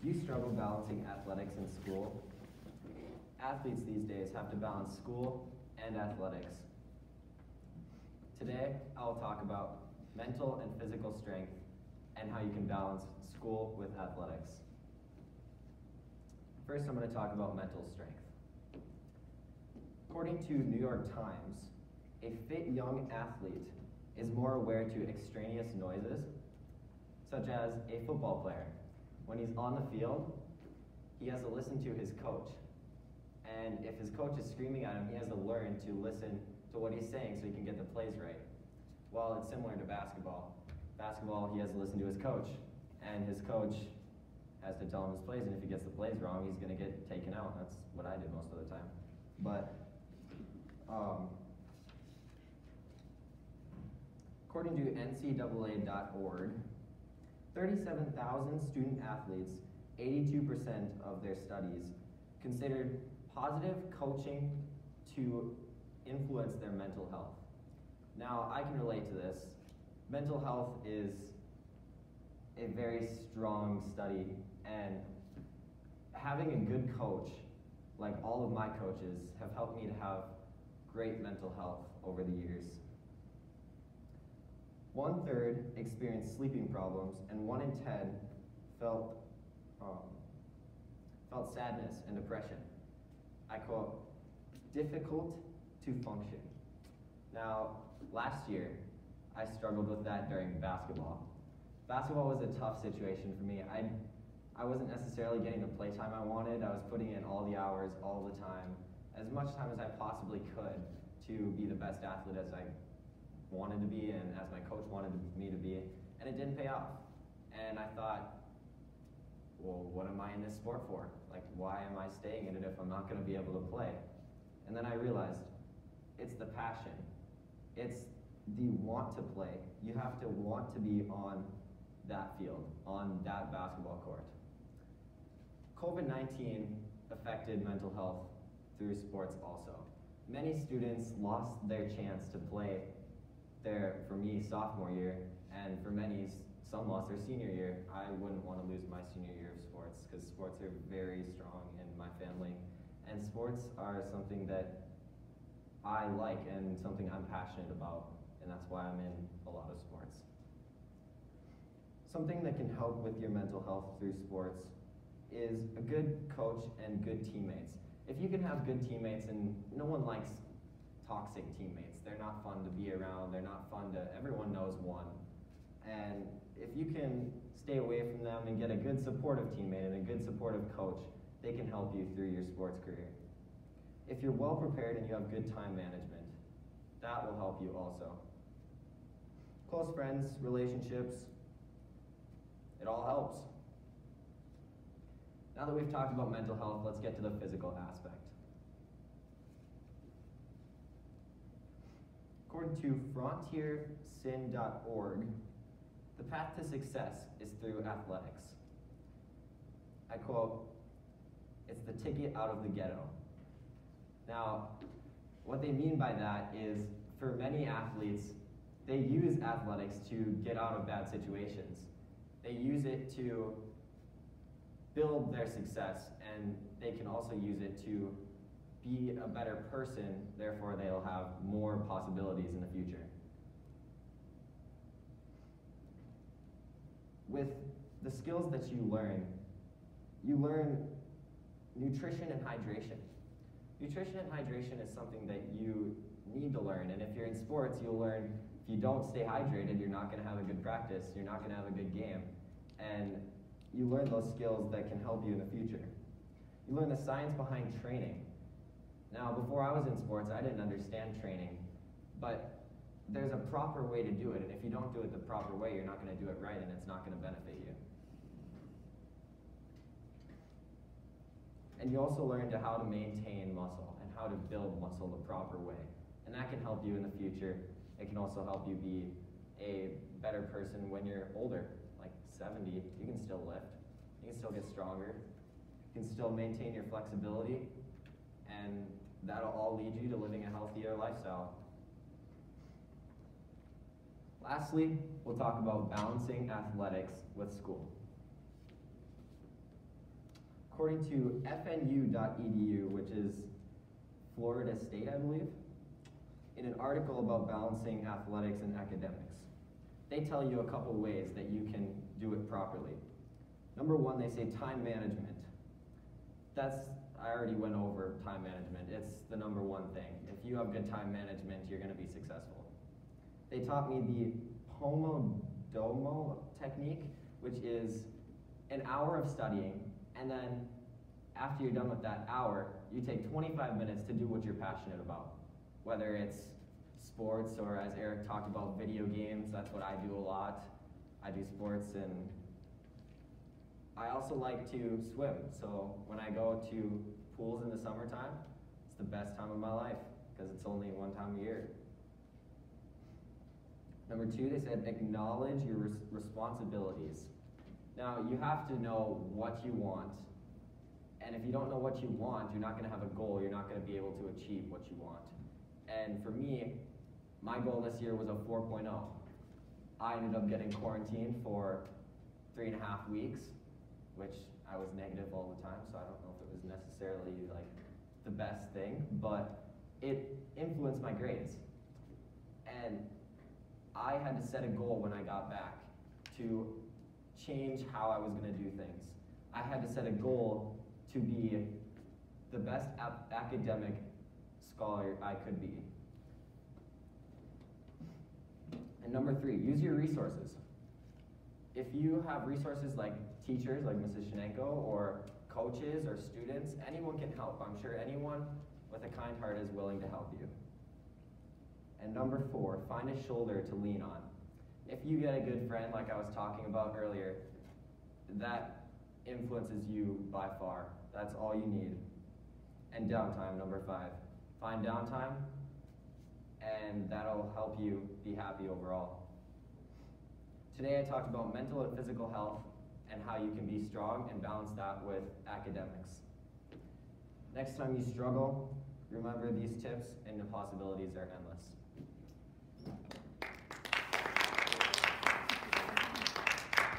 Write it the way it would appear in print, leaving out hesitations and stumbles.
Do you struggle balancing athletics and school? Athletes these days have to balance school and athletics. Today, I will talk about mental and physical strength and how you can balance school with athletics. First, I'm going to talk about mental strength. According to New York Times, a fit young athlete is more aware to extraneous noises, such as a football player. When he's on the field, he has to listen to his coach. And if his coach is screaming at him, he has to learn to listen to what he's saying so he can get the plays right. Well, it's similar to basketball. Basketball, he has to listen to his coach, and his coach has to tell him his plays, and if he gets the plays wrong, he's going to get taken out. That's what I did most of the time. But according to NCAA.org, 37,000 student athletes, 82% of their studies, considered positive coaching to influence their mental health. Now, I can relate to this. Mental health is a very strong study, and having a good coach, like all of my coaches, have helped me to have great mental health over the years. 1/3 experienced sleeping problems, and 1 in 10 felt sadness and depression. I quote, difficult to function. Now, last year, I struggled with that during basketball. Basketball was a tough situation for me. I wasn't necessarily getting the play time I wanted. I was putting in all the hours, all the time, as much time as I possibly could to be the best athlete as I wanted to be and as my coach wanted me to be, and it didn't pay off. And I thought, well, what am I in this sport for? Like, why am I staying in it if I'm not going to be able to play? And then I realized, it's the passion. It's the want to play. You have to want to be on that field, on that basketball court. COVID-19 affected mental health through sports also. Many students lost their chance to play their, for me, sophomore year, and for many, some lost their senior year. I wouldn't want to lose my senior year of sports, because sports are very strong in my family, and sports are something that I like and something I'm passionate about, and that's why I'm in a lot of sports. Something that can help with your mental health through sports is a good coach and good teammates. If you can have good teammates, and no one likes toxic teammates. They're not fun to be around. They're not fun to, everyone knows one. And if you can stay away from them and get a good supportive teammate and a good supportive coach, they can help you through your sports career. If you're well prepared and you have good time management, that will help you also. Close friends, relationships, it all helps. Now that we've talked about mental health, let's get to the physical aspect. According to frontiersin.org, the path to success is through athletics. I quote, it's the ticket out of the ghetto. Now, what they mean by that is, for many athletes, they use athletics to get out of bad situations. They use it to build their success, and they can also use it to be a better person, therefore they'll have more possibilities in the future. With the skills that you learn nutrition and hydration. Nutrition and hydration is something that you need to learn, and if you're in sports, you'll learn if you don't stay hydrated, you're not going to have a good practice, you're not going to have a good game, and you learn those skills that can help you in the future. You learn the science behind training. Now, before I was in sports, I didn't understand training, but there's a proper way to do it, and if you don't do it the proper way, you're not going to do it right, and it's not going to benefit you. And you also learn how to maintain muscle and how to build muscle the proper way, and that can help you in the future. It can also help you be a better person when you're older, like 70. You can still lift, you can still get stronger, you can still maintain your flexibility, and that'll all lead you to living a healthier lifestyle. Lastly, we'll talk about balancing athletics with school. according to fnu.edu, which is Florida State, I believe, in an article about balancing athletics and academics. They tell you a couple ways that you can do it properly. Number one, they say time management. I already went over time management. It's the number one thing. If you have good time management, you're gonna be successful. They taught me the Pomodoro technique, which is an hour of studying, and then after you're done with that hour, you take 25 minutes to do what you're passionate about. Whether it's sports or, as Eric talked about, video games. That's what I do a lot. I do sports, and I also like to swim. So when I go to pools in the summertime, it's the best time of my life because it's only one time a year. Number two, they said acknowledge your responsibilities. Now, you have to know what you want. And if you don't know what you want, you're not going to have a goal. You're not going to be able to achieve what you want. And for me, my goal this year was a 4.0. I ended up getting quarantined for 3.5 weeks, which I was negative all the time, so I don't know if it was necessarily like the best thing, but it influenced my grades. And I had to set a goal when I got back to change how I was going to do things. I had to set a goal to be the best academic scholar I could be. And number three, use your resources. If you have resources like teachers, like Mrs. Shenenko, or coaches or students, anyone can help. I'm sure anyone with a kind heart is willing to help you. And number four, find a shoulder to lean on. If you get a good friend, like I was talking about earlier, that influences you by far. That's all you need. And downtime, number five. Find downtime, and that'll help you be happy overall. Today I talked about mental and physical health and how you can be strong and balance that with academics. Next time you struggle, remember these tips and the possibilities are endless.